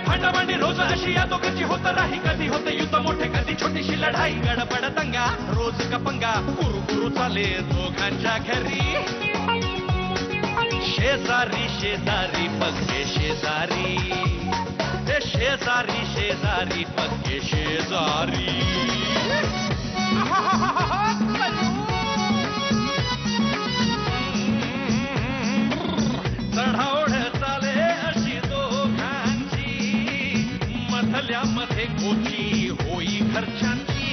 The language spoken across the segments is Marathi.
भांडाभांडी रोज अशी या दोघांची होत राही, कधी होते युद्ध मोठे कधी छोटीशी लढाई, गडबड दंगा रोज का पंगा, गुरु गुरु चाले दोघांच्या घरी, शेजारी शेजारी पक्के शेजारी, ते शेजारी शेजारी पक्के शेजारी. चढाओढ चाले अशी दोघांची, मधल्यामध्ये कोची होई घरच्यांची,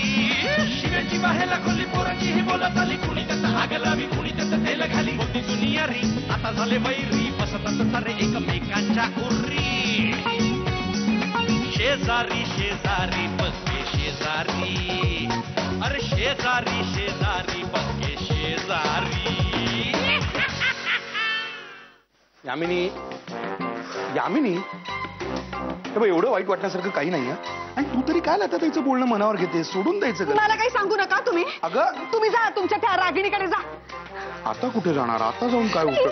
शिव्याची बाहेला खोली पोराची ही बोलत आली, कुणी त्याचं आग लावी कुणी त्याचं तेल घाली, होती दुनिया री आता झाले वैरी, बसतात सारे एकमेकांच्या उर्री, शेजारी शेजारी पक्के शेजारी, अरे शेजारी शेजारी पक्के शेजारी. यामिनी यामिनी एवढं वाईट वाटण्यासारखं काही नाही. आणि तू तरी काय आता त्याचं बोलणं मनावर घेते, सोडून द्यायचं का? मला काही सांगू नका तुम्ही. अगं तुम्ही जा तुमच्या त्या रागिणीकडे जा. आता कुठे जाणार? आता जाऊन काय होतं?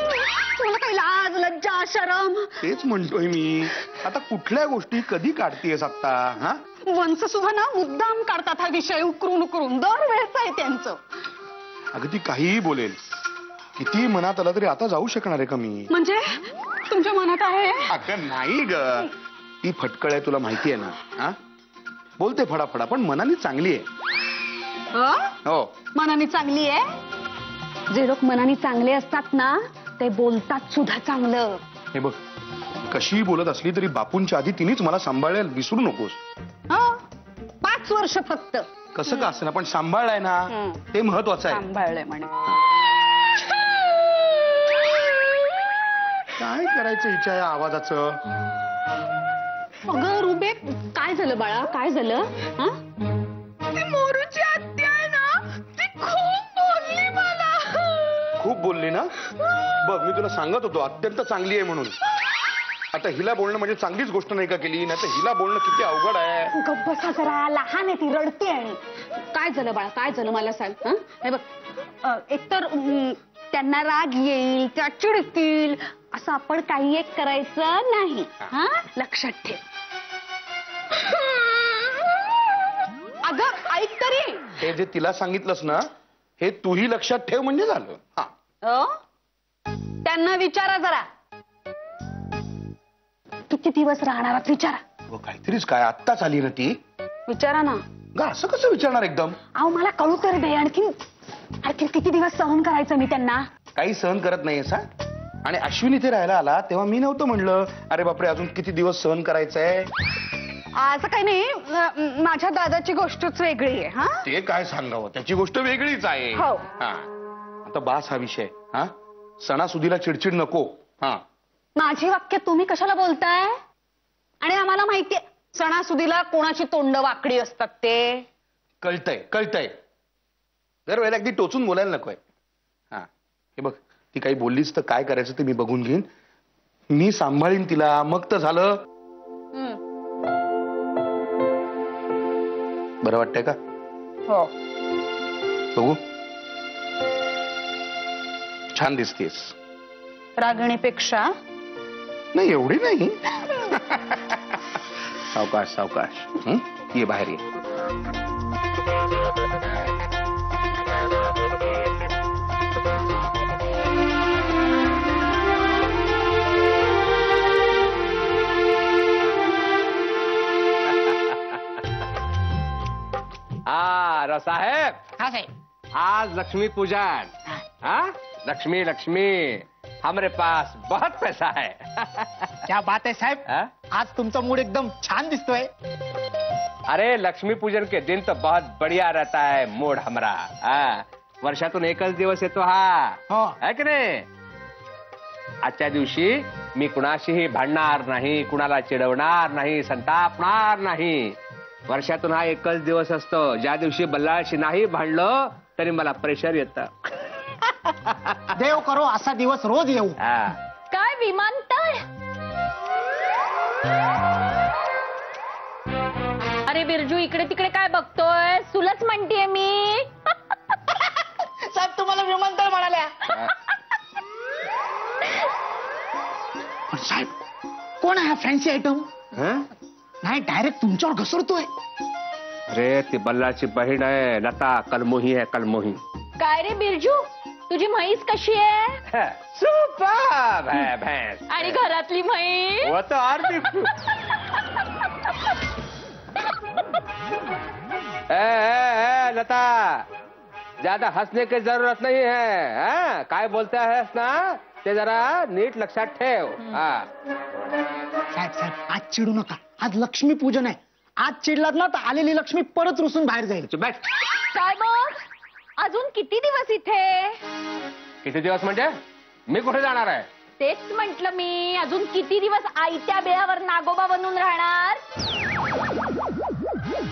तुम्हाला काही लाज लज्जा शरम? तेच म्हणतोय मी. आता कुठल्या गोष्टी कधी काढतीयस आता? हा वंश सुद्धा ना मुद्दाम काढतात हा विषय उकरून उकरून, दरवेळेस आहे त्यांचं. अगं ती काहीही बोलेल, किती मनात आलं तरी आता जाऊ शकणार आहे का मी? म्हणजे तुमच्या मनात आहे? अगं नाही ग, ती फटकळ आहे तुला माहिती आहे ना. हा बोलते फडाफडा पण मनाने चांगली आहे. हो मनाने चांगली आहे. जे लोक मनाने चांगले असतात ना ते बोलतात सुद्धा चांगलं. हे बघ, कशी बोलत असली तरी बापूंच्या आधी तिनेच मला सांभाळायला विसरू नकोस. 5 वर्ष फक्त. कसं का असं पण सांभाळलाय ना, ते महत्वाचं आहे. सांभाळलंय म्हणे. काय करायचं हिच्या या आवाजाचं? अगं रुबे, काय झालं बाळा, काय झालं? ती मोरूची आत्या आहे ना, ती खूप बोलली मला. खूप बोलली ना? बघ मी तुला सांगत होतो अत्यंत चांगली आहे म्हणून. आता हिला बोलणं म्हणजे चांगलीच गोष्ट नाही का केली? नाही तर हिला बोलणं किती अवघड आहे. गप्प बसा जरा, लहान आहे ती, रडते आहे. काय झालं बाळा, काय झालं मला सांग. हे बघ, एकतर त्यांना राग येईल, त्या चिडतील, असं आपण काही एक करायचं नाही. लक्षात ठेव. अगं ऐक तरी. हे जे तिला सांगितलंस ना, हे तूही लक्षात ठेव म्हणजे झालं. त्यांना विचारा जरा, किती दिवस राहणार विचारा. काहीतरीच काय आत्ताच आली ना ती. विचारा ना. असं कसं विचारणार एकदम? अहो मला कळू तरी दे. आणखीन किती दिवस सहन करायचं मी त्यांना? काही सहन करत नाही असा. आणि अश्विन इथे राहायला आला तेव्हा मी नव्हतं म्हणलं अरे बापरे अजून किती दिवस सहन करायचंय. असं काही नाही, माझ्या दादाची गोष्टच वेगळी आहे. ते काय सांगावं, त्याची गोष्ट वेगळीच आहे. आता बास हा विषय. सणासुदीला चिडचिड नको. माझी वाक्य तुम्ही कशाला बोलताय? आणि आम्हाला माहितीये सणासुदीला कोणाची तोंड वाकडी असतात ते. कळतंय कळतंय. दरवेळेला अगदी टोचून बोलायला नकोय. हे बघ, ती काही बोललीच तर काय करायचं ते मी बघून घेईन. मी सांभाळीन तिला, मग तर झालं. बरं वाटतंय का? हो. बघू, छान दिसतेस. रागिणीपेक्षा नाही एवढी नाही. सावकाश सावकाश. ये बाहेर ये. साहेब. हाँ साहेब. आज लक्ष्मी पूजन. लक्ष्मी लक्ष्मी, हमारे पास बहुत पैसा है. क्या बात है साहेब. आज तुमचा मूड एकदम छान दिसतोय. अरे लक्ष्मी पूजन के दिन तो बहुत बढ़िया रहता है मूड हमारा. वर्षातून एकच दिवस येतो हा, है की नाही? आजच्या दिवशी मी कुणाशीही भांडणार नाही, कुणाला चिडवणार नाही, संतापणार नाही. वर्षातून हा एकच दिवस असतो ज्या दिवशी बल्लाळशी नाही भांडलो तरी मला प्रेशर येतं. देव करो असा दिवस रोज येऊ. काय विमानतळ? अरे बिरजू, इकडे तिकडे काय बघतोय? सुलच म्हणतेय मी. साहेब तुम्हाला विमानतळ म्हणाल्या. साहेब कोण आहे हा फॅन्सी आयटम? नाही डायरेक्ट तुमच्यावर घसरतोय. अरे ती बल्लाची बहीण आहे लता, कलमोही आहे कलमोही. काय रे बिरजू, तुझी म्हैस कशी आहे? सुपर है भैंस. आणि घरातली म्हैस? वो तो और भी. लता ज्यादा हंसने की जरूरत नहीं है. हाँ? काय बोलता है ना ते जरा नीट लक्षात ठेव. साहेब साहेब आज चिडू नका, आज लक्ष्मी पूजन आहे. आज चिडलात ना तर आलेली लक्ष्मी परत रुसून बाहेर जाईल. चुप बैठ. काय मग अजून किती दिवस इथे? किती दिवस म्हणजे मी कुठे जाणार आहे? तेच म्हंटल मी, अजून किती दिवस आयत्या बेळावर नागोबा बनून राहणार?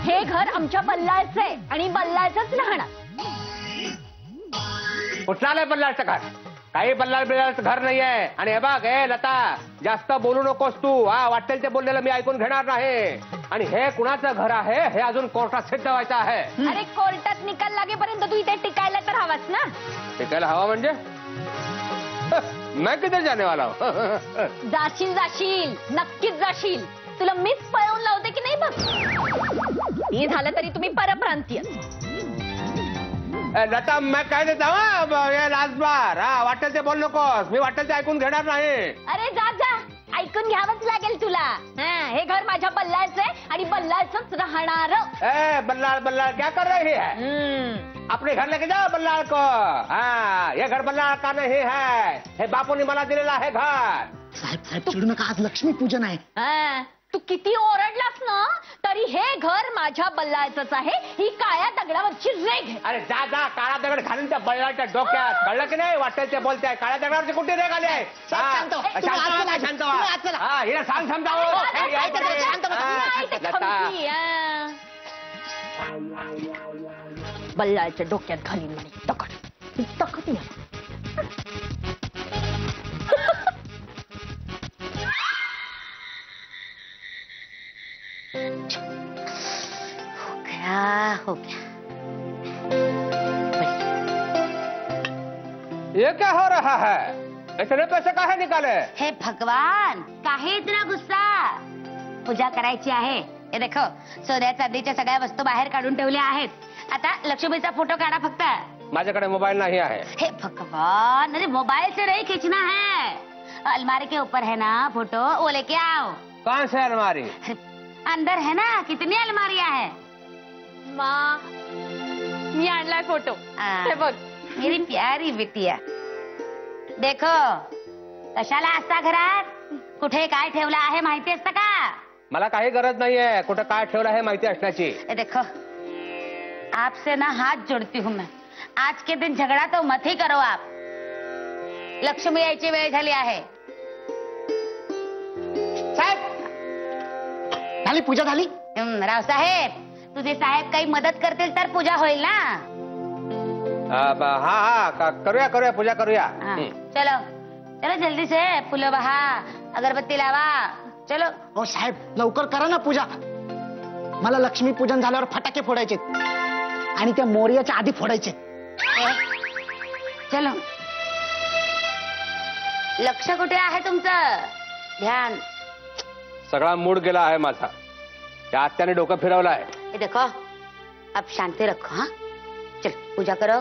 हे घर आमच्या बल्लाचं आहे आणि बल्लाचंच राहणार. कुठला नाही बल्लाचं घर? काही बल्लाळ बिल्लाचं घर नाही आहे. आणि हे बघ हे लता, जास्त बोलू नकोस तू. हा वाटेल ते बोललेलं मी ऐकून घेणार नाही. आणि हे कुणाचं घर आहे हे अजून कोर्टात सिद्ध व्हायचं आहे. अरे कोर्टात निकाल लागेपर्यंत तू इथे टिकायला तर हवाच ना. टिकायला हवा म्हणजे मैं किधर जाने वाला हूं? जाशील जाशील, नक्कीच जाशील. तुला मीच पळवून लावते की नाही बघ. हे झालं तरी तुम्ही परप्रांतीय. लता मैं काय देता लाजबार. हा वाटेल ते बोल नकोस. मी वाटेल ते ऐकून घेणार नाही. अरे जा जा, ऐकून घ्यावंच लागेल तुला. हे घर माझ्या बल्लाचं आहे आणि बल्लाचंच राहणार. बल्लाळ बल्लाळ क्या कर रही है? अपने घर लेके जाओ बल्लाळ को. हाँ ये घर बल्लाळ का नहीं है. हे बापूने मला दिलेला आहे घर. साहेब साहेब चिडू नका, आज लक्ष्मी पूजन आहे. तू किती ओरडलास ना तरी हे घर माझ्या बल्लाचंच आहे. ही काळ्या दगडावरची रेघ आहे. अरे जा जा, काळा दगड घालून त्या बल्लाच्या डोक्यात. कळलं की नाही? वाटेल ते बोलताय. काळ्या दगडावरची कुठे रेघ आली आहे? शांत व्हा. तुम्ही आज चला. शांत व्हा. हा हिला सांग समजावं. बल्लाच्या डोक्यात घालीन म्हणे दगड. दगड नाही. हो गया. ये क्या हो रहा है? इतने पैसे काहे निकाले? हे भगवान, काहे इतना गुस्सा? पूजा करायची आहे. हे देखो सोन्या चांदीच्या सगळ्या वस्तू बाहेर काढून ठेवल्या आहेत. आता लक्ष्मीचा फोटो काढा फक्त. माझ्याकडे मोबाईल नाही आहे. हे भगवान, अरे मोबाइल से नहीं खींचना है. अलमारी के ऊपर है ना फोटो, वो लेके आओ. कौन सी अलमारी? अंदर है ना. कितनी अलमारियां है? माँ मी आणलाय फोटो. हे बघ. मेरी प्यारी बिटिया. देखो कशाला असता घरात? कुठे काय ठेवलं आहे माहिती असतं का? मला काही गरज नाहीये कुठं काय ठेवलं आहे माहिती असण्याची. देखो आपसे ना हाथ जोड़ती हूँ मैं. आज के दिन झगड़ा तो मत ही करो आप. लक्ष्मी यायची वेळ झाली आहे. साहेब झाली पूजा झाली. रावसाहेब तुझे साहेब काही मदत करतील तर पूजा होईल ना. हा करूया करूया पूजा करूया. चलो चलो जल्दी से फुलं बहा, अगरबत्ती लावा. चलो. हो साहेब लवकर करा ना पूजा. मला लक्ष्मी पूजन झाल्यावर फटाके फोडायचे आणि त्या मोर्याच्या आधी फोडायचे. चलो. लक्ष कुठे आहे तुमचं? ध्यान. सगळा मूड गेला आहे माझा. त्या आत्याने डोकं फिरवलं आहे. ये देखो अब शांति रखो. हाँ चल पूजा करो.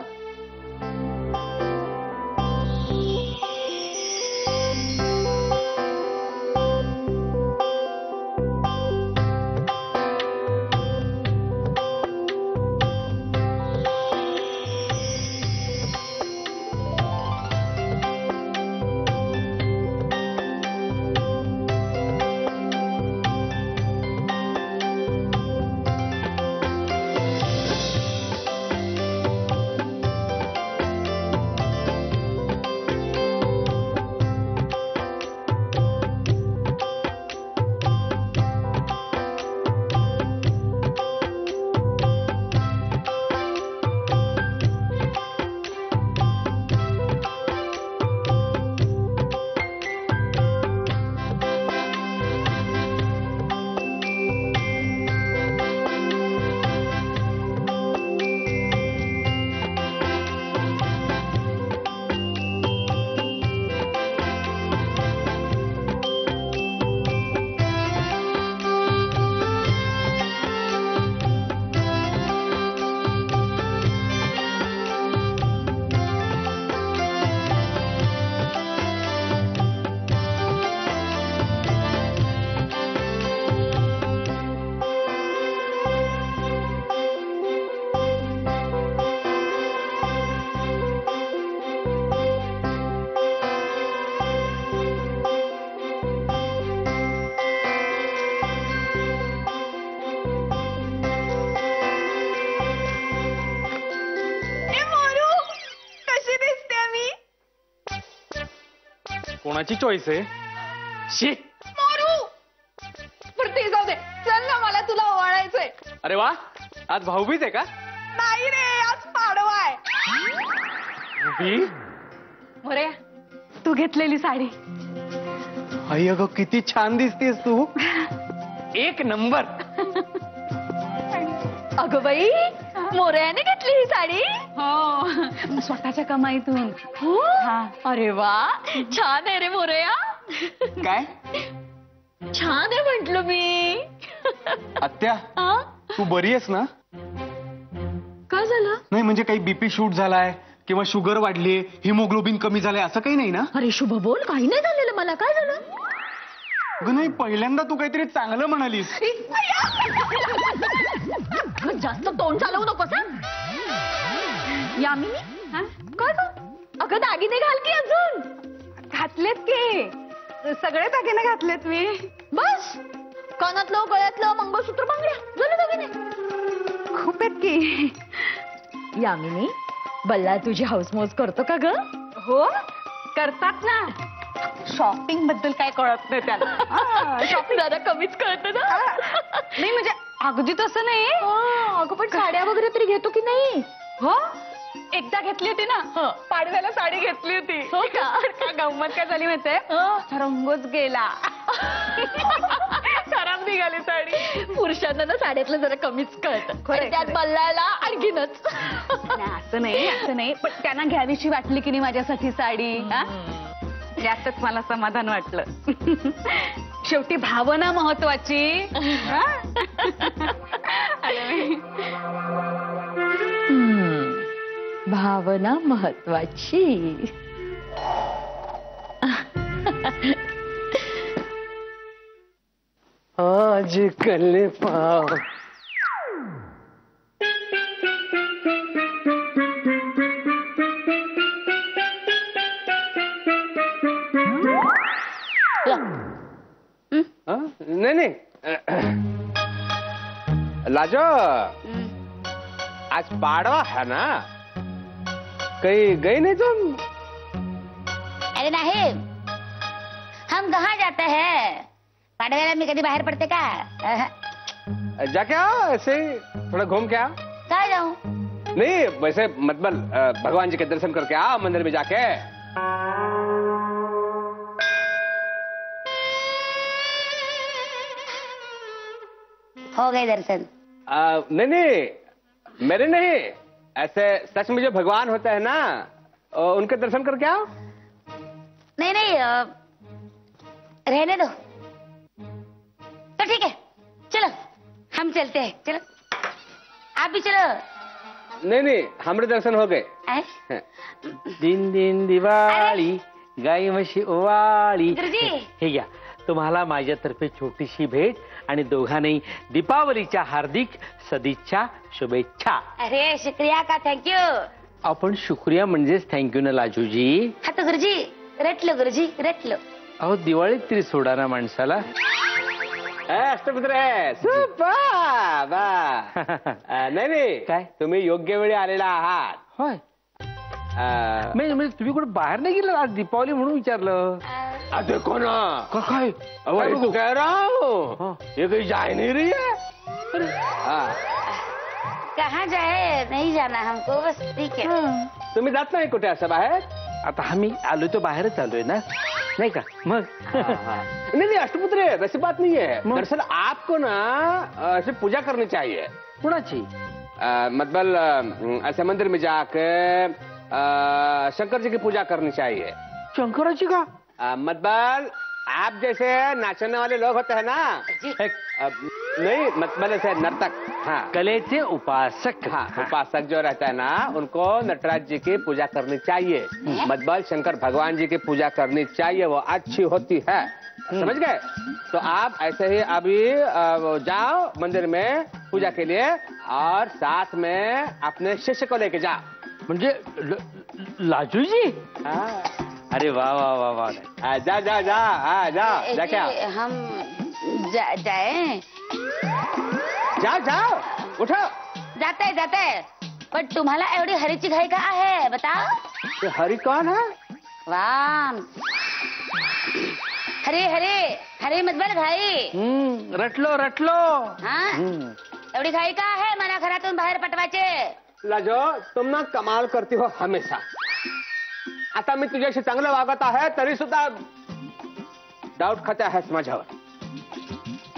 कोणाची चॉईस आहे? शी. मोरू पण ते जाऊ दे, चल ना, मला तुला ओवाळायचंय. अरे वा, आज भाऊबीज आहे का? नाही रे, आज पाडवा आहे. भाऊबीज? मोरे, तू घेतलेली साडी. आई अगं, किती छान दिसतेस तू. एक नंबर. अगं बाई, मोरयाने घेतली ही साडी. हो, स्वतःच्या कमाईतून. हो, अरे वा, छान आहे रे मोरया. काय? छान आहे म्हंटल मी. आत्या, हा? तू बरी आहेस ना? काय झालं? नाही म्हणजे काही बीपी शूट झालाय किंवा शुगर वाढलीये, हिमोग्लोबिन कमी झालंय, असं काही नाही ना? अरे शुभ बोल, काही नाही झालेलं मला. काय झालं? अगं नाही, पहिल्यांदा तू काहीतरी चांगलं म्हणालीस. जास्त तोंड चालवू नकोस. यामिनी, काय ग? अगं दागिने घाल की अजून. घातलेत की, सगळे दागिने घातलेत मी. बस, कानातलं, गळ्यातलं, मंगळसूत्र, बांगड्या, झाले दागिने. खूप आहेत की. यामिनी, बल्ला तुझी हाऊसमौज करतो का ग? हो, करतात ना. शॉपिंग बद्दल काय कळत नाही त्याला. शॉपिंग जरा कमीच कळत ना. नाही म्हणजे अगदी तसं नाही. अगं पण साड्या वगैरे तरी घेतो की नाही? हो, एकदा घेतली होती ना, पाडव्याला साडी घेतली होती. हो का? गंमत काय झाली माहितीये, रंगच गेला. खराब निघाली साडी. पुरुषांना ना साड्यातलं जरा कमीच कळतं, त्यात बल्लायला आणखीनच. असं नाही, असं नाही, पण त्यांना घ्यावीशी वाटली की नाही माझ्यासाठी साडी. यातच मला समाधान वाटलं. शेवटी भावना महत्वाची. भावना महत्वाची. आजकल पाव नहीं लाजो, आज पाड़वा है ना, कहीं गई नहीं तुम? अरे नहीं, हम कहाँ जाते हैं, पाड़वेला में कभी बाहर पड़ते का? जाके आओ, ऐसे ही थोड़ा घूम के आओ. कहाँ जाऊँ? नहीं वैसे मतलब भगवान जी के दर्शन करके आओ मंदिर में जाके. हो गए दर्शन. नहीं नहीं, मेरे नहीं, ऐसे सच में जो भगवान होते हैं ना, उनके दर्शन करके आओ. नहीं नहीं, रहने दो. तो ठीक है, चलो हम चलते हैं. चलो आप भी चलो. नहीं नहीं, हमारे दर्शन हो गए. दिन दिन दिवाळी, गाई म्हशी ओवाळी. गुरुजी. हे घ्या, तुम्हाला माझ्यातर्फे छोटीशी भेट आणि दोघांनाही दीपावलीच्या हार्दिक सदिच्छा, शुभेच्छा. अरे शुक्रिया का, थँक यू. आपण शुक्रिया म्हणजेच थँक्यू ना लाजूजी. हा तो गुरुजी रटलो, गुरुजी रटलो. अहो दिवाळीत तरी सोडा ना माणसाला. अष्टपुत्र सुपर. नाही नाही, काय? तुम्ही योग्य वेळी आलेला आहात. होय, म्हणजे तुम्ही कुठे बाहेर नाही गेलं आज दीपावली म्हणून विचारलं. देखो ना, काय? वही तो कह रहा हूँ, ये कहीं जा ही नहीं रही है. कहाँ जाए, नहीं जाना हमको, बस ठीक है. तुम्ही जात नाही कुठे असं बाहेर? आता आम्ही आलोय तो बाहेरच आलोय ना, नहीं का? मग नहीं नहीं अष्टपुत्र, वैसी बात नहीं है. दरअसल आपको ना ऐसे पूजा करनी चाहिए. कुणाची? मतलब ऐसे मंदिर में जाके शंकर जी की पूजा करनी चाहिए. शंकराची का? मतलब आप जैसे नाचने वाले लोग होते हैं ना, नहीं मतलब ऐसे नर्तक, हाँ कलेचे उपासक. हाँ, उपासक जो रहता है ना, उनको नटराज जी की पूजा करनी चाहिए. मतलब शंकर भगवान जी की पूजा करनी चाहिए, वो अच्छी होती है. समझ गए? तो आप ऐसे ही अभी जाओ मंदिर में पूजा के लिए, और साथ में अपने शिष्य को लेके जाओ. म्हणजे लाजूजी? हाँ. अरे वाह वाह वाह वाह. जा जा जा, हाँ जाओ, जा क्या? हम जाए. जाओ जाओ, उठो. जाते हैं, पण तुम्हाला एवढी हरीची घाई का आहे, बताओ. हरी कौन है? वाम. हरे हरे हरे मत बोल घाई. रटलो रटलो. हा एवढी घाई का आहे मला घरातून बाहेर पटवायचे. लाजो तुम ना कमाल करती हो हमेशा. आता मी तुझ्याशी चांगलं वागत आहे तरी सुद्धा डाऊट खाते आहेस माझ्यावर.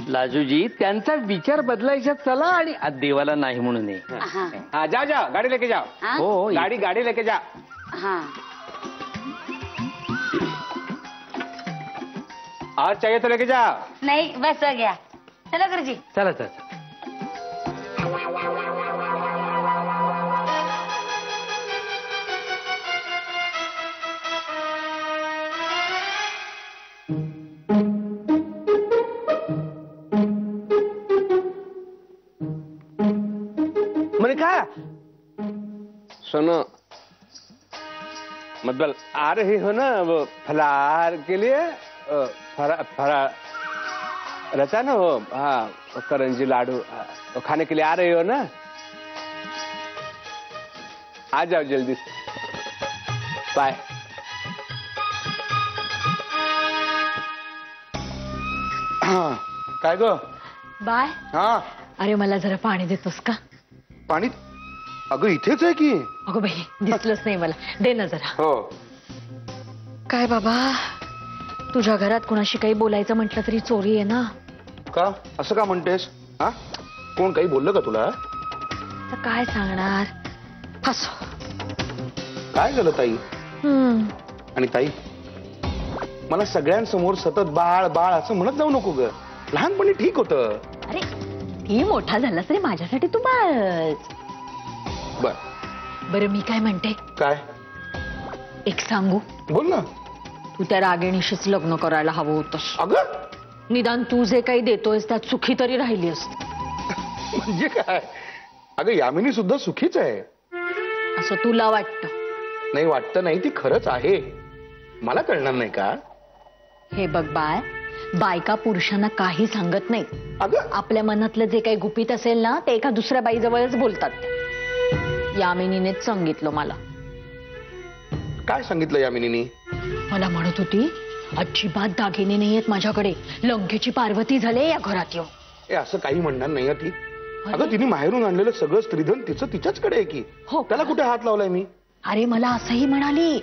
लाजूजी त्यांचा विचार बदलायचा चला आणि आज देवाला नाही म्हणू नये. हा हाँ जाओ जाओ गाड़ी लेके जाओ. हा? हो गाड़ी गाड़ी लेके जा. हा और चाहिए तो लेके जाओ. नाही बस हो गया. चलो गुरुजी. चला चला. मनिका सुनो मतलब आ रही हो ना वो फलाहार के लिए. फरा रहता है ना वो. हाँ वो करंजी लाडू वो खाने के लिए आ रही हो ना. आ जाओ जल्दी से. बाय. काय ग? बाय. हा अरे मला जरा पाणी देतोस का? पाणी? अगं इथेच आहे की. अगो बाई दिसलंच नाही मला. दे ना जरा. हो. काय बाबा तुझ्या घरात कुणाशी काही बोलायचं म्हटलं तरी चोरी आहे ना. का असं का म्हणतेस? हा कोण काही बोललं का तुला? तर काय सांगणार. हसो. काय झालं ताई? आणि ताई मला सगळ्यांसमोर सतत बाळ बाळ असं म्हणत जाऊ नको ग. लहानपणी ठीक होतं. अरे ही मोठा झालास तरी माझ्यासाठी तू बाळच. बर बरं मी काय म्हणते. काय? एक सांगू. बोल ना. तू त्या रागिणीशीच लग्न करायला हवं होतंस. अगं निदान तू जे काही देतोयस त्यात सुखी तरी राहिली असती. म्हणजे काय? अगं यामिनी सुद्धा सुखीच आहे. असं तुला वाटतं. नाही वाटतं नाही ती खरंच आहे. मला कळणार नाही का? हे बघ बाय बायका पुरुषांना काही सांगत नाही. अगं आपल्या मनातलं जे काही गुपित असेल ना ते एका दुसऱ्या बाईजवळच बोलतात. यामिनीनेच सांगितलं मला. काय सांगितलं यामिनीनी? मला म्हणत होती अजिबात दागिने नाहीयेत माझ्याकडे. लंकेची पार्वती झाले या घरात येऊ. ए असं काही म्हणणार नाही ती. अगं तिने माहेरून आणलेलं सगळं स्त्रीधन तिचं तिच्याचकडे आहे की. हो. त्याला कुठे हात लावलाय मी? अरे मला असंही म्हणाली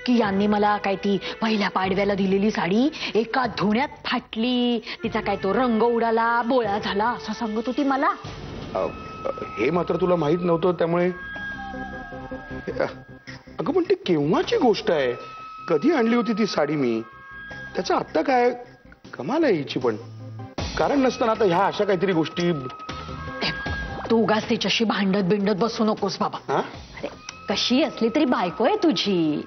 की यांनी मला काय ती पहिल्या पाडव्याला दिलेली साडी एका धुण्यात फाटली. तिचा काय तो रंग उडाला बोळा झाला असं सांगत होती मला. हे मात्र तुला माहित नव्हतं त्यामुळे. अगं पण ती केव्हाची गोष्ट आहे? कधी आणली होती ती साडी मी? त्याचं आत्ता काय कमाल आहे हिची पण. कारण नसताना आता ह्या अशा काहीतरी गोष्टी. तू उगाच तिच्याशी भांडत बिंडत बसू नकोस बाबा. हा अरे कशी असली तरी बायको आहे तुझी.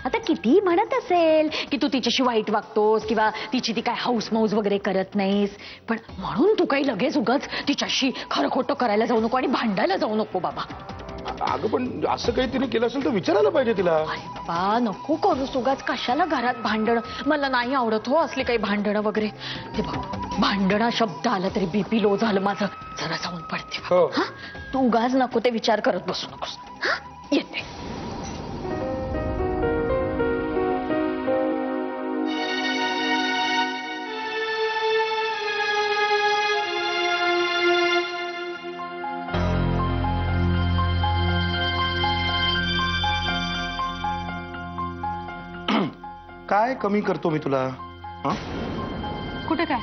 आता किती म्हणत असेल की तू तिच्याशी वाईट वागतोस किंवा तिची ती काय हाऊस मौज वगैरे करत नाहीस पण म्हणून तू काही लगेच उगाच तिच्याशी खरं खोटं करायला जाऊ नको आणि भांडायला जाऊ नको बाबा. अगं पण असं काही तिने केलं असेल तर विचारायला पाहिजे तिला. अरे बाबा नको करूस उगाच. कशाला घरात भांडणं. मला नाही आवडत हो असली काही भांडणं वगैरे. ते बघ भांडणा शब्द आला तरी बीपी लो झालं माझं. जरा जाऊन पडते. हो. हा तू उगाच नको ते विचार करत बसू नकोस. हा येते. काय कमी करतो मी तुला? हा कुठे काय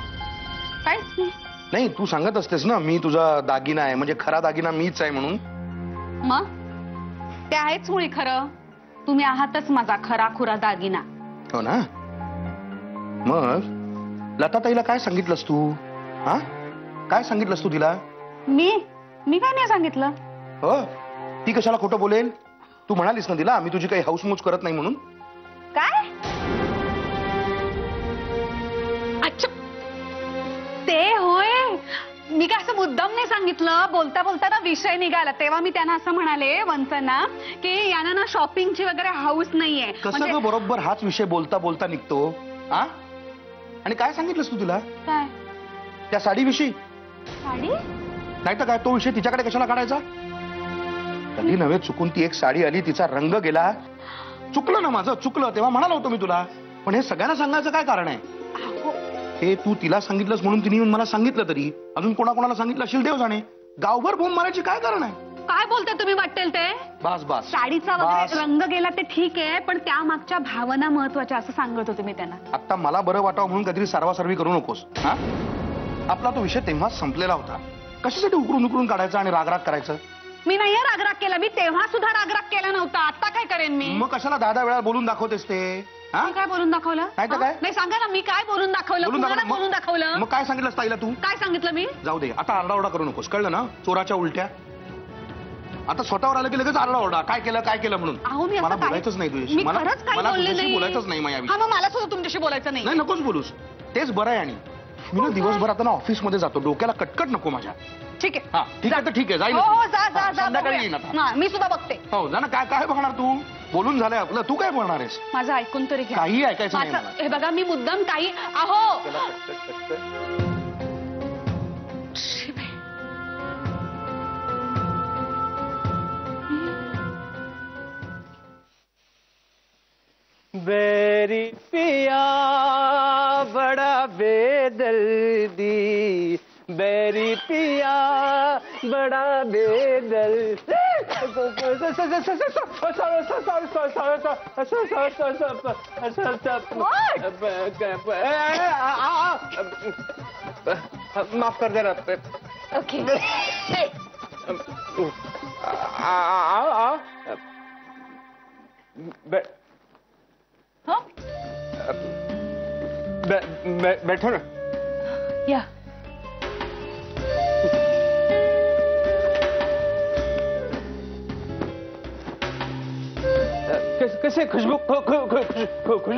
काहीच नाही. नाही तू सांगत असतेस ना मी तुझा दागिना आहे म्हणजे खरा दागिना मीच आहे म्हणून. मग ते आहेच मुळी खरं. तुम्ही आहातच माझा खरा खुरा दागिना. हो ना. मग लताताईला काय सांगितलंस तू? हा काय सांगितलंस तू तिला? मी काय नाही सांगितलं. हो ती कशाला खोटं बोलेल? तू म्हणालीस ना तिला मी तुझी काही हाऊसमौज करत नाही म्हणून. काय? अच्छा ते होय. मी काय असं मुद्दाम नाही सांगितलं. बोलता बोलता ना विषय निघाला तेव्हा मी त्यांना असं म्हणाले वंचना की यांना ना शॉपिंगची वगैरे हाऊस नाहीये. कसं ग बरोबर हाच विषय बोलता बोलता निघतो. हा आणि काय सांगितलंस तू तिला? काय? त्या साडीविषयी. साडी? नाही तर काय तो विषय तिच्याकडे कशाला काढायचा? कधी नव्हे चुकून ती एक साडी आली तिचा रंग गेला. चुकलं ना माझं चुकलं. तेव्हा म्हणाला होतो मी तुला. पण हे सगळ्यांना सांगायचं काय कारण आहे? अहो, हे तू तिला सांगितलंस म्हणून तिने येऊन मला सांगितलं, तरी अजून कोणाकोणाला सांगितलं असेल देव जाणे. गावभर बोंब मारायची काय कारण आहे? काय बोलताय तुम्ही वाटेल ते? बस बस. साडीचा बस. वगैरे रंग गेला ते ठीक आहे, पण त्या मागच्या भावना महत्वाच्या असं सांगत होते मी त्यांना. आता मला बरं वाटावं म्हणून काहीतरी सारवासारवी करू नकोस. हा, आपला तो विषय तेव्हाच संपलेला होता. कशासाठी उकरून उकरून काढायचं आणि रागराग करायचं? मी नाहीये रागराग केला, मी तेव्हा सुद्धा रागराग केला नव्हता. आता काय करेन मी? मग कशाला 10 वेळा बोलून दाखवतेस ते? हा, मी काय बोलून दाखवलं? नाही तर काय? नाही सांगा ना, मी काय बोलून दाखवलं? कुणाला बोलून दाखवलं? मग काय सांगितलं ताईला तू? काय सांगितलं मी? जाऊ दे, आता आरडाओरडा करू नकोस, कळलं ना? चोराच्या उलट्या. आता स्वतःवर आलं की लगेच आरडाओरडा, काय केलं म्हणून. अहो, मी मला असं काय- बोलायचंच नाही मी तुझ्याशी. मला खरंच काही मला बोलले तुझ्याशी नाही. बोलायचंच नाही माझ्या हा, मग मला सुद्धा तुमच्याशी बोलायचं नाही. नाही, नकोच बोलूस. तेच बरं आहे. आणि मी ना दिवसभर आता ना ऑफिसमध्ये जातो, डोक्याला कटकट नको माझ्या. ठीक आहे. हा, ठीक आहे तर ठीक आहे, जाईल. हो हो, जा जा जा, संध्याकाळी येईन बघूया. आता. हा, मी सुद्धा बघते. हो, जा ना. काय काय बघणार तू? बोलून झालंय आपलं, तू काय बोलणार आहेस? माझं ऐकून तरी घ्या. काही ऐकायचं नाही माझं मला. हे बघा, मी मुद्दाम काही अहो बेरी पिया बड़ा बेदर्दी, बेरी पिया बड़ा बेदर्दी. माफ कर देना. ओके. बैठो ना. या. कैसे खुशबू? खुशबू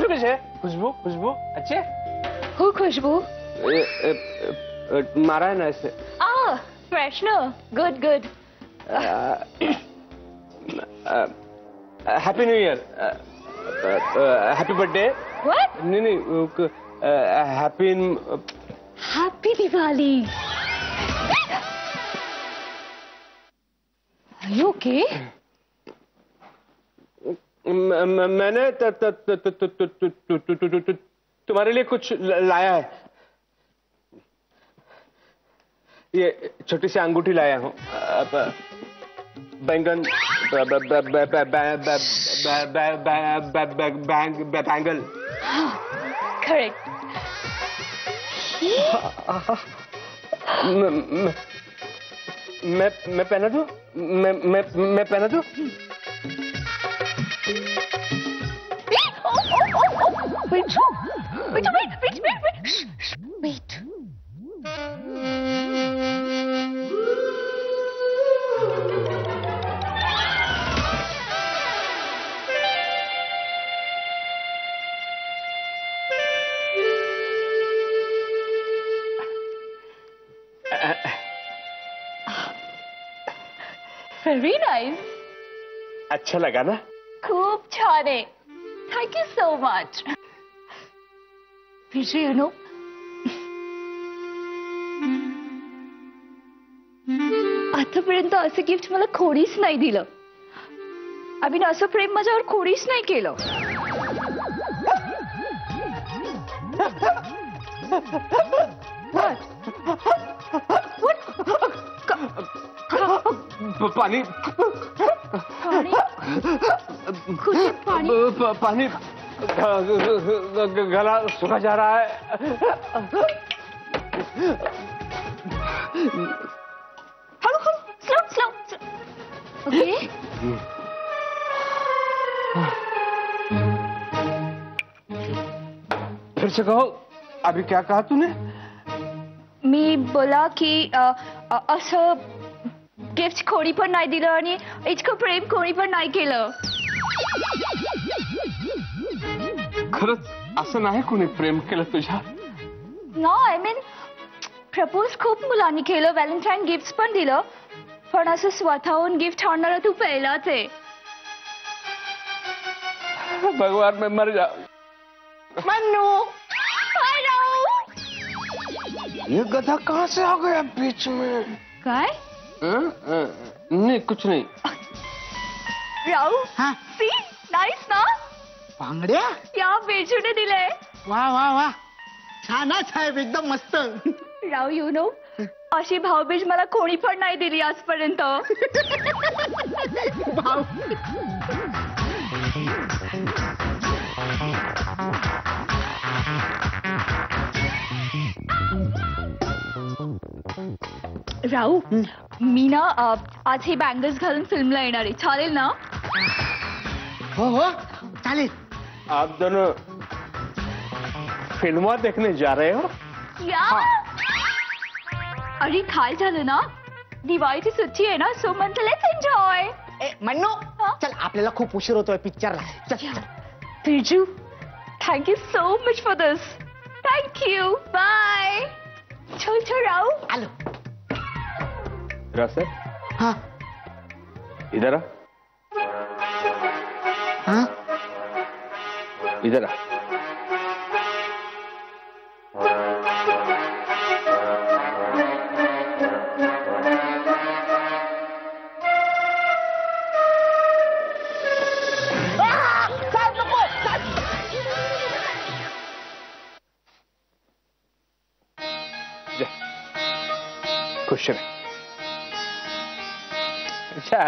कैसे? खुशबू अच्छे. हु खुशबू? मारा है ना ऐसे. Freshener. Good good. Happy new year. Happy birthday. What? नहीं happy happy Diwali. Are you okay? मैंने तुम्हारे लिए कुछ लाया है. ये छोटी सी अंगूठी लाया हूँ. बैंगन बैंगल. करेक्ट. मैं पहना दूँ? मैं पहना दूँ? Wait. Very nice. अच्छा लगा ना? खूप छान आहे. Thank you so much. विजय अनु, आतापर्यंत असं गिफ्ट मला कोणीच नाही दिलं. आय मीन असं प्रेम माझ्यावर कोणीच नाही केलं. पानी. कुठे पाणी? पानी गला सूखा जा रहा है. हळू स्लो स्लो. ओके. फिर से कहो. अभी क्या कहा तूने? मी बोला की असं गिफ्ट कोणी पण नाही दिलं आणि इतकं प्रेम कोणी पण नाही केलं. खरंच असं नाही कोणी प्रेम केलं तुझ्या? नो, आय मीन प्रपोज खूप मुलांनी केलं, व्हॅलेंटाईन गिफ्ट पण दिलं, पण असं स्वतःहून गिफ्ट आणणारा तू पहिलाच आहे. भगवान मैं मर जाऊं. मन्नू, ये गधा कहाँ से आ गया बीच में? काय? नहीं कुछ नहीं. राहू, हाँ. सी नाइस ना? बांगड्या या बेचूने दिले. वा वा वा छान आहे साहेब एकदम मस्त. राव यू नो अशी भाऊबीज मला कोणी पण नाही दिली आजपर्यंत. भाऊ राहू मी ना आज ही बँगल्स घालून फिल्मला येणार आहे. चालेल ना? हो हो चालेल. आप दोनों फिल्म देखने जा रहे हो? या अरे काय झालं ना दिवाळीची सुट्टी आहे ना सो म्हणतो लेट्स एन्जॉय. म्हणू चल आपल्याला खूप उशीर होतोय पिक्चरला. चल Birju thank you so much for this. Thank you bye. चल चल राहू. आलो. सर हा इधर आ. हा इधर आ. खुश रहे. अच्छा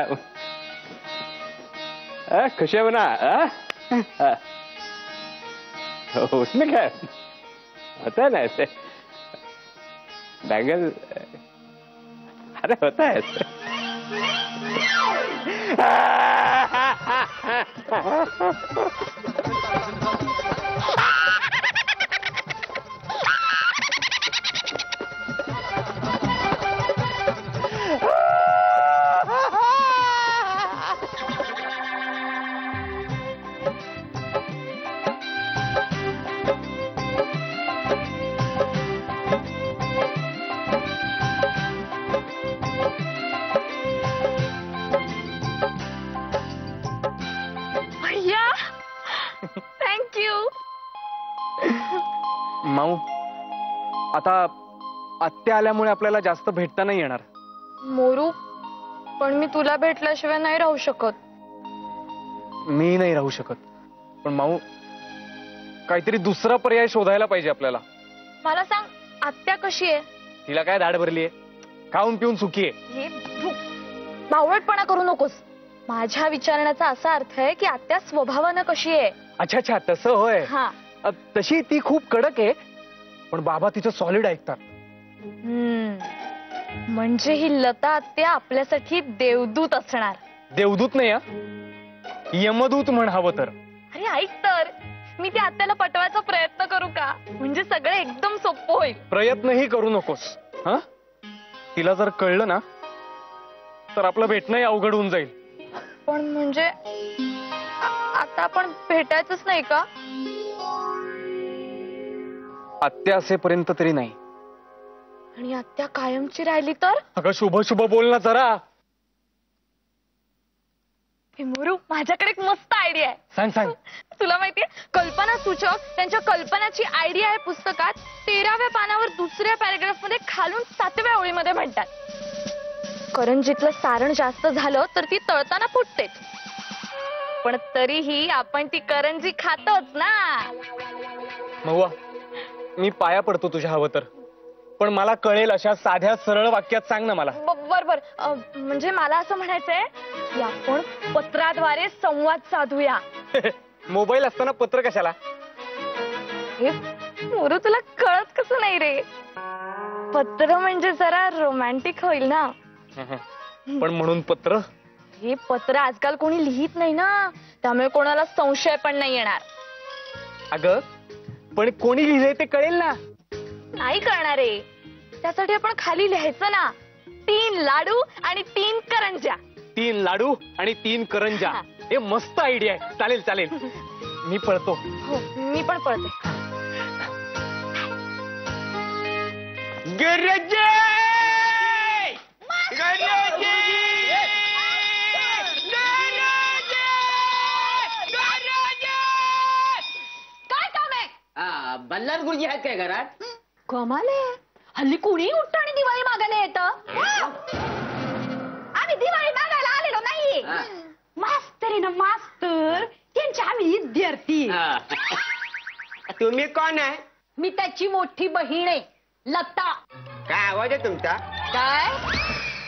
खुश है बना. उसमें क्या होता है ना ऐसे बैंगल. अरे होता है ऐसे. माऊ आता आत्या आल्यामुळे आपल्याला जास्त भेटता नाही येणार. मोरू पण मी तुला भेटल्याशिवाय नाही राहू शकत. मी नाही राहू शकत पण माऊ काहीतरी दुसरा पर्याय शोधायला पाहिजे आपल्याला. मला सांग आत्या कशी आहे? तिला काय दाढ भरली आहे. खाऊन पिऊन सुखी आहे. हे बावळटपणा करू नकोस. माझ्या विचारण्याचा असा अर्थ आहे की आत्या स्वभावानं कशी आहे. अच्छा अच्छा तसं होय. हा तशी ती खूप कडक आहे पण बाबा तिचं सॉलिड ऐकतात. म्हणजे ही लता आत्या आपल्यासाठी देवदूत असणार. देवदूत नाही यमदूत म्हण हवं तर. अरे ऐक तर मी त्या आत्याला पटवायचा प्रयत्न करू का? म्हणजे सगळं एकदम सोपं होईल. प्रयत्नही करू नकोस. हा तिला जर कळलं ना तर आपलं भेटणंही अवघड होऊन जाईल. पण म्हणजे आता आपण भेटायचंच नाही का? आत्या असेपर्यंत तरी नाही. आणि आत्या कायमची राहिली तर? अगं शुभ शुभ बोल ना जरा. मोरू माझ्याकडे एक मस्त आयडिया आहे. सांग सांग. तुला माहितीये कल्पना सूचक त्यांच्या कल्पनाची आयडिया आहे पुस्तकात 13व्या पानावर दुसऱ्या पॅराग्राफ मध्ये खालून 7व्या ओळीमध्ये म्हणतात. करंजीतलं सारण जास्त झालं तर ती तळताना फुटतेच पण तरीही आपण ती करंजी खातोच ना. महुआ मी पाया पडतो तुझ्या हवं तर पण मला कळेल अशा साध्या सरळ वाक्यात सांग ना मला. बरोबर म्हणजे मला असं म्हणायचंय की आपण पत्राद्वारे संवाद साधूया. मोबाईल असताना पत्र कशाला? हे मोरू तुला कळत कसं नाही रे. पत्र म्हणजे जरा रोमॅन्टिक होईल ना. पण म्हणून पत्र? हे पत्र आजकाल कोणी लिहित नाही ना त्यामुळे कोणाला संशय पण नाही येणार. अगं पण कोणी लिहिलंय ते कळेल ना. नाही कळणार रे. त्यासाठी आपण खाली लिहायचं ना 3 लाडू आणि 3 करंज्या. 3 लाडू आणि 3 करंज्या. हे मस्त आयडिया आहे. चालेल चालेल मी पळतो. हो मी पण पळते. गरजे काय काम आहे? बल्लार गुरुजी आहेत काय घरात? कमाल आहे. हल्ली कुणी उठतं आणि दिवाळी मागायला येतं. आम्ही दिवाळी मागायला आलेलो नाही. मास्तर आहे ना मास्तर ते त्यांच्या विद्यार्थी. तुम्ही कोण आहे? मी त्याची मोठी बहीण आहे, लता. काय आवाज आहे तुमचा? काय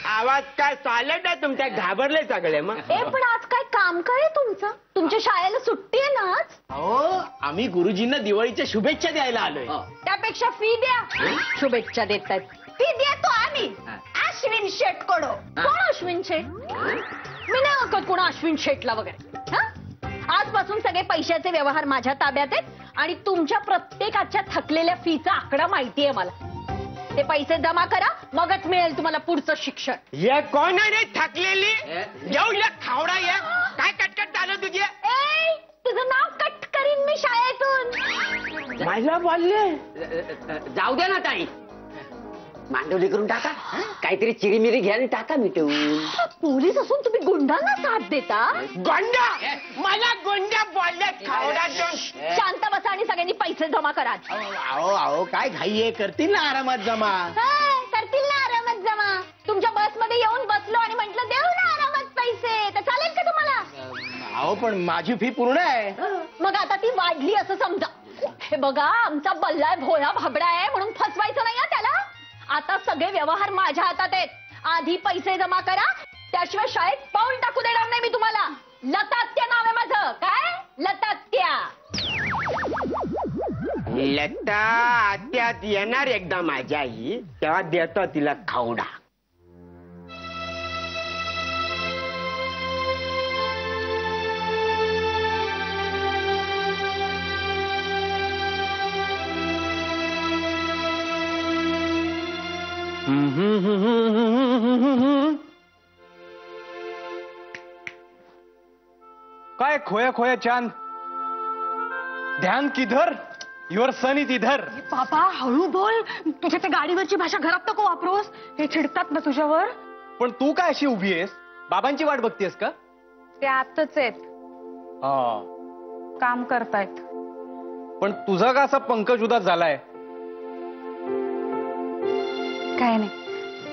आवाज काय सॉलिड आहे तुमच्या? घाबरले सगळे मग. पण आज काय काम काय आहे तुमचं? तुमच्या शाळेला सुट्टी आहे ना आज? हो, आम्ही गुरुजींना दिवाळीच्या शुभेच्छा द्यायला आलोय. त्यापेक्षा फी द्या. शुभेच्छा देतात. फी देतो आम्ही. अश्विन शेट कडो. कोण अश्विन शेट? मी नाही ओळखत कोण अश्विन शेटला वगैरे. आजपासून सगळे पैशाचे व्यवहार माझ्या ताब्यात आहेत आणि तुमच्या प्रत्येकाच्या थकलेल्या फीचा आकडा माहिती आहे मला. ते पैसे जमा करा, मगच मिळेल तुम्हाला पुढचं शिक्षण. ये कोण आहे रे थकलेली? जाऊ या खावडा या. काय कटकट चालू तुझे? तुझं नाव कट करीन मी शाळेतून. मला बोलले. जाऊ द्या ना ताई, मांडवली करून टाका. काहीतरी चिरीमिरी घ्या आणि टाका मिटवून. पोलीस असून तुम्ही गुंडांना साथ देता? गोंडा? मला गोंडा बोलले. खावडा दोन. शांत बसा आणि सगळ्यांनी पैसे जमा करा. अहो काय घाई आहे, करतील ना आरामात जमा. करतील ना आरामात जमा. तुमच्या बसमध्ये येऊन बसलो आणि म्हटलं देऊ ना आरामात पैसे, तर चालेल का तुम्हाला? अहो पण माझी फी पूर्ण आहे. मग आता ती वाढली असं समजा. हे बघा, आमचा बल्लाय भोळा भाबडा आहे म्हणून फसवायचं नाही त्याला. आता सगळे व्यवहार माझ्या हातात आहेत. आधी पैसे जमा करा, त्याशिवाय शाळेत पाऊल टाकू देणार नाही मी तुम्हाला. लतात्या नाव आहे माझं. काय? लतात्या. लता आत्यात येणार एकदा माझ्या आई, तेव्हा देतो तिला खावडा. काय खोया खोया चांद, ध्यान किधर, युअर सन इज इधर. बाबा हळू बोल. तुझ्या त्या गाडीवरची भाषा घरात नको वापरोस. हे चिडतात ना तुझ्यावर. पण तू काय अशी उभी आहेस? बाबांची वाट बघतेस का? ते आतच आहेत, काम करतायत. पण तुझा का असा पंकज उदास झालाय? काय नाही,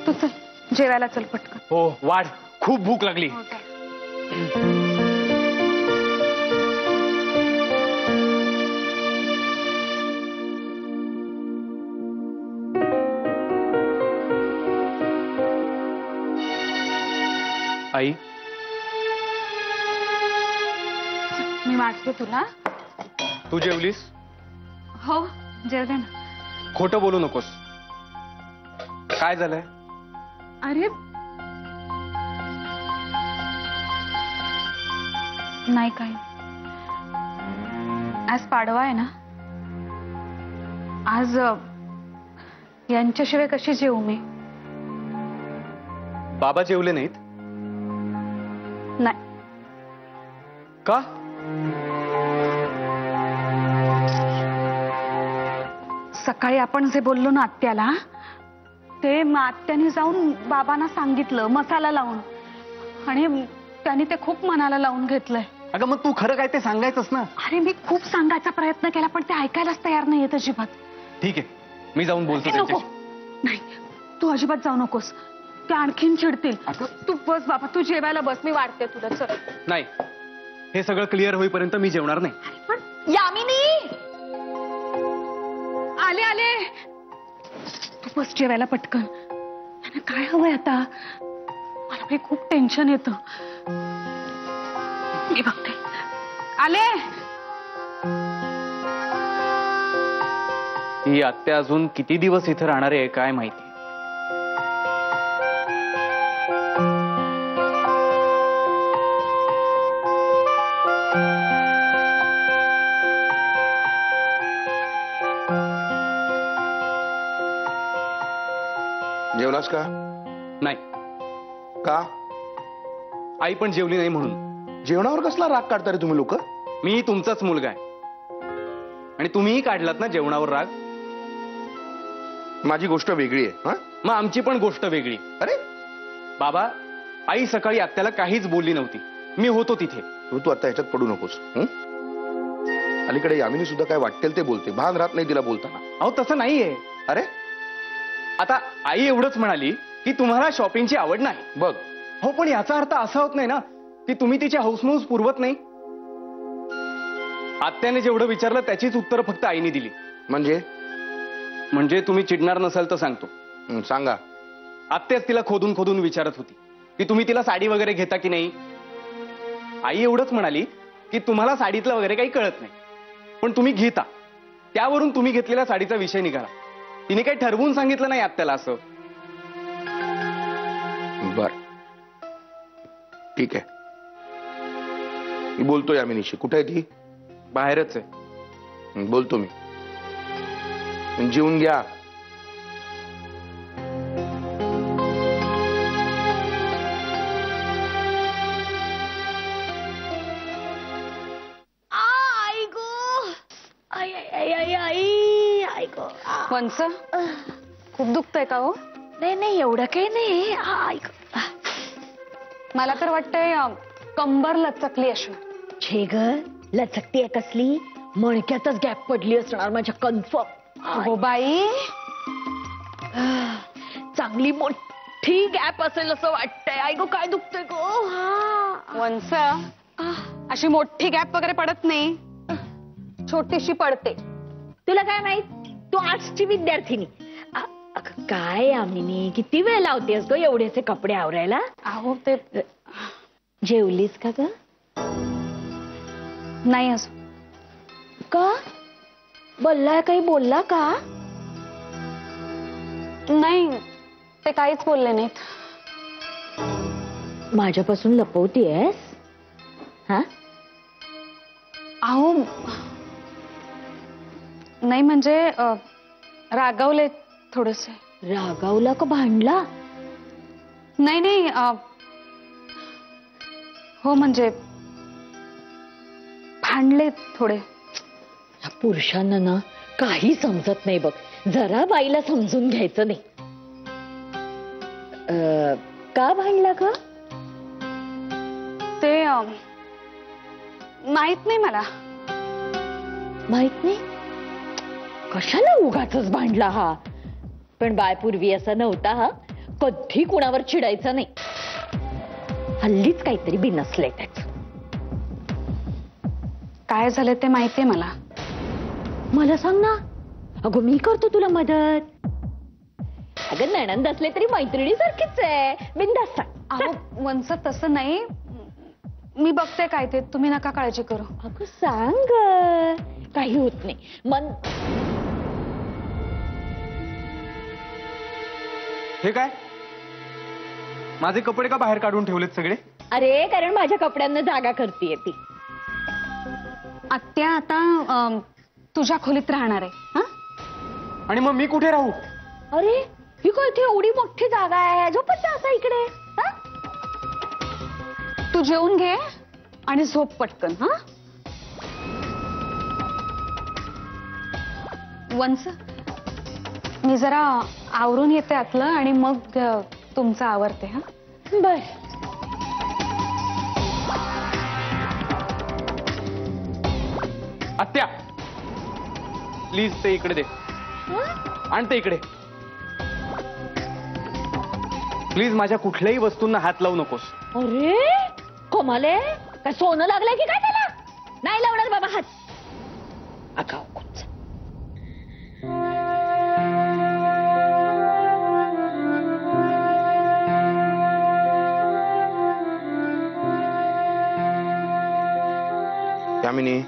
तू चल जेवायला चल पटकन. हो वाढ, खूप भूक लागली. आई, मी वाटते तुला. तू जेवलीस? हो जेवले ना. खोटं बोलू नकोस. काय झालंय? अरे नाही काय, आज पाडवा आहे ना. आज यांच्याशिवाय कशी जेवू मी? बाबा जेवले नाहीत? नाही. का? सकाळी आपण जे बोललो ना आत्याला, ते आत्याने जाऊन बाबांना सांगितलं मसाला लावून, आणि त्यांनी ते खूप मनाला लावून घेतलंय. अगं मग तू खरं काय ते सांगायचंस ना. अरे मी खूप सांगायचा प्रयत्न केला पण ते ऐकायलाच तयार नाहीये अजिबात. ठीक आहे, मी जाऊन बोलतो नको. त्यांच्याशी. नाही, तू अजिबात जाऊ नकोस. ते आणखीन चिडतील. तू बस बाबा, तू जेवायला बस, मी वाढते तुला. चल. नाही, हे सगळं क्लिअर होईपर्यंत मी जेवणार नाही. पण यामिनी, आले आले. तू बस जेवायला पटकन. त्यांना काय हवंय आता? मला हे खूप टेन्शन येतं. मी बघते. आले. ही आत्या अजून किती दिवस इथं राहणार आहे काय माहिती. जेवलास का? नाही. का? आई पण जेवली नाही म्हणून. जेवणावर कसला राग काढता रे तुम्ही लोक? मी तुमचाच मुलगा आहे आणि तुम्हीही काढलात ना जेवणावर राग. माझी गोष्ट वेगळी आहे. हा, मग आमची पण गोष्ट वेगळी. अरे बाबा, आई सकाळी आत्याला काहीच बोलली नव्हती. मी होतो तिथे. तू आता ह्याच्यात पडू नकोस. अलीकडे यामिनी सुद्धा काय वाटेल ते बोलते, भान राहत नाही तिला बोलताना. अहो तसं नाहीये. अरे आता आई एवढंच म्हणाली की तुम्हाला शॉपिंगची आवड नाही. बघ, हो पण याचा अर्थ असा होत नाही ना की तुम्ही तिची हौसमौस पुरवत नाही. आत्याने जेवढं विचारलं त्याचीच उत्तरं फक्त आईने दिली. म्हणजे तुम्ही चिडणार नसाल तर सांगतो. सांगा. आत्याच तिला खोदून खोदून विचारत होती की तुम्ही तिला साडी वगैरे घेता की नाही. आई एवढंच म्हणाली की तुम्हाला साडीतलं वगैरे काही कळत नाही, पण तुम्ही घेता. त्यावरून तुम्ही घेतलेल्या साडीचा विषय निघाला. तिने काही ठरवून सांगितलं नाही आत्याला असं. बर, ठीक आहे. मी बोलतो यामिनीशी. कुठे आहे ती? बाहेरच आहे. बोलतो मी. जेवून घ्या. वंस, खूप दुखतंय का हो? नाही एवढं काही नाही. मला तर वाटतंय कंबर लचकली अशी. छे ग, लचकती आहे कसली? मणक्यातच गॅप पडली असणार माझ्या कन्फर्म. हो बाई, चांगली मोठी गॅप असेल असं वाटतंय. आई गो, काय दुखतंय गो? वंस, अशी मोठी गॅप वगैरे पडत नाही, छोटीशी पडते. तुला काय माहित? तू आर्ट्सची विद्यार्थिनी. काय आमिनी, किती वेळ लावतेस ग एवढेसे कपडे आवरायला? अहो ते जेवलीस का ग? नाही असं. का? बोलला काही बोलला का? नाही, ते काहीच बोलले नाहीत. माझ्यापासून लपवतीयस? हा? अहो नाही, म्हणजे रागावले थोडेसे. रागावला का भांडला? नाही हो, म्हणजे भांडले थोडे. या पुरुषांना ना काही समजत नाही बघ. जरा बाईला समजून घ्यायचं नाही. का भांडला का? ते माहित नाही मला. माहित नाही? कशाला उगाचच भांडला हा? पण बायपूर्वी असा नव्हता हा. कधी कुणावर चिडायचा नाही. हल्लीच काहीतरी बिनसलंय त्याच. काय झालं ते माहितीये मला. मला सांग ना. अगं मी करतो तुला मदत. अगं नणंद असले तरी मैत्रिणीसारखीच आहे. बिनधास्त सांग. अहो वंस, तसं नाही. मी बघते काय ते, तुम्ही नका काळजी करू. अगं सांग, काही होत नाही. मन हे काय? माझे कपडे का बाहेर काढून ठेवलेत सगळे? अरे कारण माझ्या कपड्यांना जागा करतीये ती. आत्या आता तुझ्या खोलीत राहणार आहे. हा? आणि मग मी कुठे राहू? अरे ही काय, इथे एवढी मोठी जागा आहे. झोपत जा असा इकडे. हा? तू जेवून घे आणि झोप पटकन. हा वंस, मी जरा आवरून येते आतलं आणि मग तुमचं आवरते. हा बर. आत्या प्लीज ते इकडे दे. आण ते इकडे प्लीज. माझ्या कुठल्याही वस्तूंना हात लावू नकोस. अरे कमाले, काय सोनं लागलंय की काय त्याला? नाही लावणार बाबा हात. अगाव कुच. यामिनी,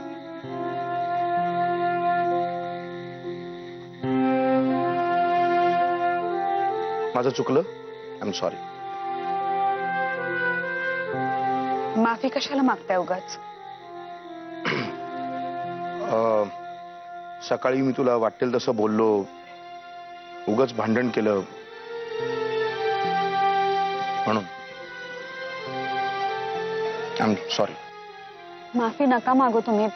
माझं चुकलं. I am sorry. माफी कशाला मागताय उगाच? सकाळी मी तुला वाटेल तसं बोललो, उगाच भांडण केलं म्हणून. I am sorry. माफी नका मागू तुम्ही.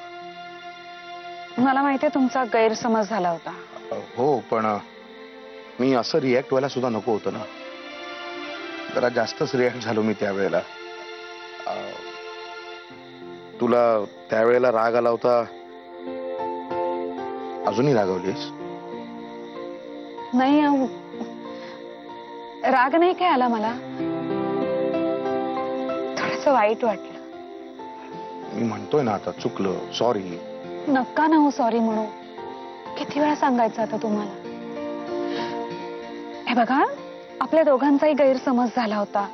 मला माहितीये तुमचा गैरसमज झाला होता. हो, पण मी असं रिॲक्ट व्हायला सुद्धा नको होतं ना. जरा जास्तच रिॲक्ट झालो मी त्यावेळेला. तुला त्यावेळेला राग आला होता, अजूनही रागवलीस? नाही, राग नाही काय आला मला. थोडंसं वाईट वाटलं. मी म्हणतोय ना आता चुकलं, सॉरी. नका ना हो सॉरी म्हणू. किती वेळा सांगायचं आता तुम्हाला. हे बघा, आपल्या दोघांचाही गैरसमज झाला होता.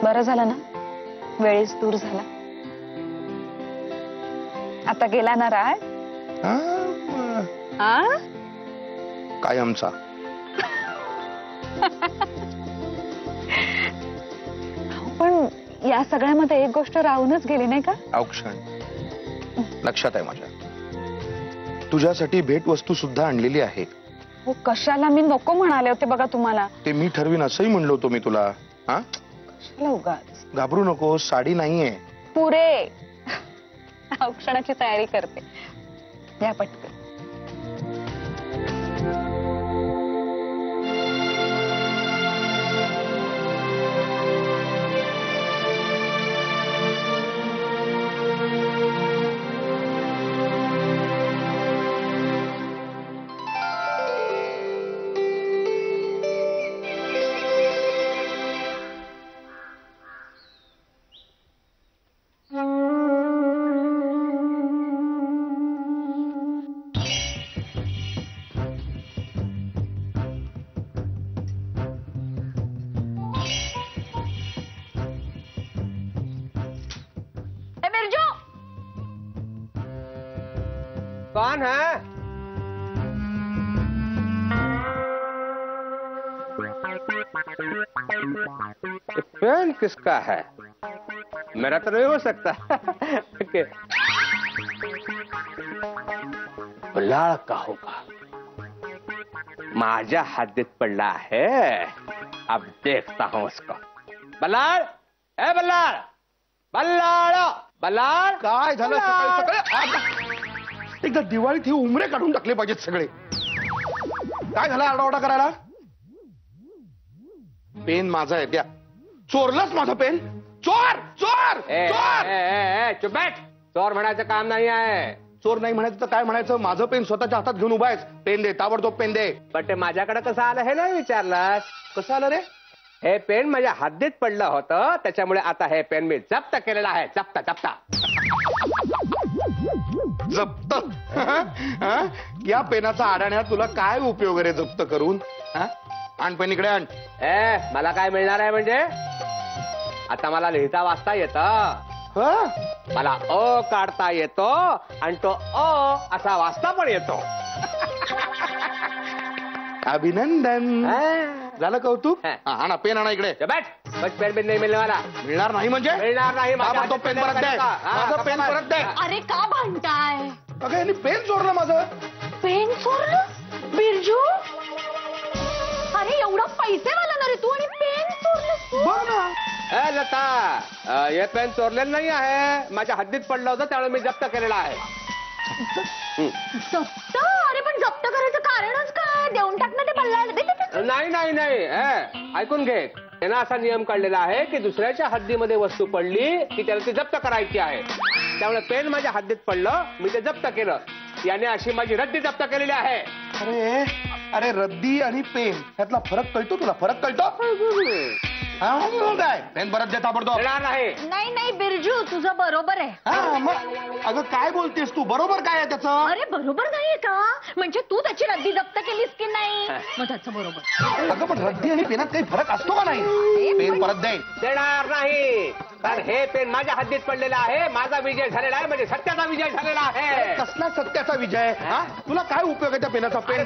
बरं झालं ना वेळीच दूर झाला. आता गेला ना राग? कायमचा. पण या सगळ्यामध्ये एक गोष्ट राहूनच गेली नाही का? अवक्षण लक्षात आहे माझ्या. तुझ्यासाठी भेटवस्तू सुद्धा आणलेली आहे. हो कशाला, मी नको म्हणाले होते बघा तुम्हाला. ते मी ठरवीन असंही म्हणलो होतो मी तुला. हा कशाला उगाच. घाबरू नको, साडी नाहीये. पुरे औक्षणाची तयारी करते. द्या पटकन. कौन है? पेन किसका है? मेरा तो नहीं हो सकता. बल्लाळ का होगा? माझ्या हद्दीत पडला है. अब देखता हूं उसको. बल्लाळ, ए बल्लाळ, बल्लाळ, बल्लाळ. काय झालं सकाळी सकाळी? एकदा दिवाळीत हे उमरे काढून टाकले पाहिजेत सगळे. काय झालं आरडाओरडा करायला? पेन माझा आहे. त्या चोरलाच माझा पेन. चोर चोर चोर. चुप बैठ. चोर म्हणायचं काम नाही आहे. चोर नाही म्हणायचं तर काय म्हणायचं? माझं पेन स्वतःच्या हातात घेऊन उभा आहेस. पेन दे, ताबडतोब पेन दे. पण ते माझ्याकडे कसं आलं हे नाही विचारलं. कसं आलं रे? हे पेन माझ्या हद्दीत पडलं होतं, त्याच्यामुळे आता हे पेन मी जप्त केलेलं आहे. जप्त जप्त जप्त. या पेनाचा अडाण्यात तुला काय उपयोग रे जप्त करून? आण पेन इकडे आण. मला काय मिळणार आहे म्हणजे? आता मला लिहिता वाचता येतं. मला अ काढता येतो आणि तो अ असा वाचता पण येतो. अभिनंदन. झालं कौतुक. हा ना पेन आणा इकडे. पेन बिन नाही मिळणार मला. मिळणार नाही म्हणजे? मिळणार नाही. तो पेन परत दे. माझं पेन परत दे. अरे का भांडताय? अगं यांनी पेन चोरलं माझं. पेन चोरलं? बिरजू, अरे एवढा पैसेवाला ना रे तू आणि पेन चोरलं तू? बघ ना. लता, हे पेन चोरलेलं नाही आहे. माझ्या हद्दीत पडलं होतं त्यामुळे मी जप्त केलेला आहे. जप्त? अरे पण जप्त करायचं कारणच काय? देऊन टाक ना ते बल्लाळ. नाही नाही नाही, ऐकून घे. त्यांना असा नियम काढलेला आहे की दुसऱ्याच्या हद्दीमध्ये वस्तू पडली की त्याला ती जप्त करायची आहे. त्यामुळे पेन माझ्या हद्दीत पडलं, मी ते जप्त केलं. याने अशी माझी रद्दी जप्त केलेली आहे. अरे अरे रद्दी आणि पेन ह्यातला फरक कळतो तुला? फरक कळतो? काय पेन परत देता पडतो? नाही नाही बिरजू, तुझं बरोबर आहे. मग अगं काय बोलतेस तू? बरोबर काय आहे त्याचं? अरे बरोबर नाहीये का? म्हणजे तू त्याची रद्दी जप्त केलीस की नाही? मग त्याचं बरोबर. अगं पण रद्दी आणि पेनात काही फरक असतो का नाही? पेन परत दे. देणार नाही, कारण हे पेन माझ्या हद्दीत पडलेला आहे. माझा विजय झालेला आहे, म्हणजे सत्याचा विजय झालेला आहे. कसला सत्याचा विजय? तुला काय उपयोग आहे त्या पेनाचा? पेन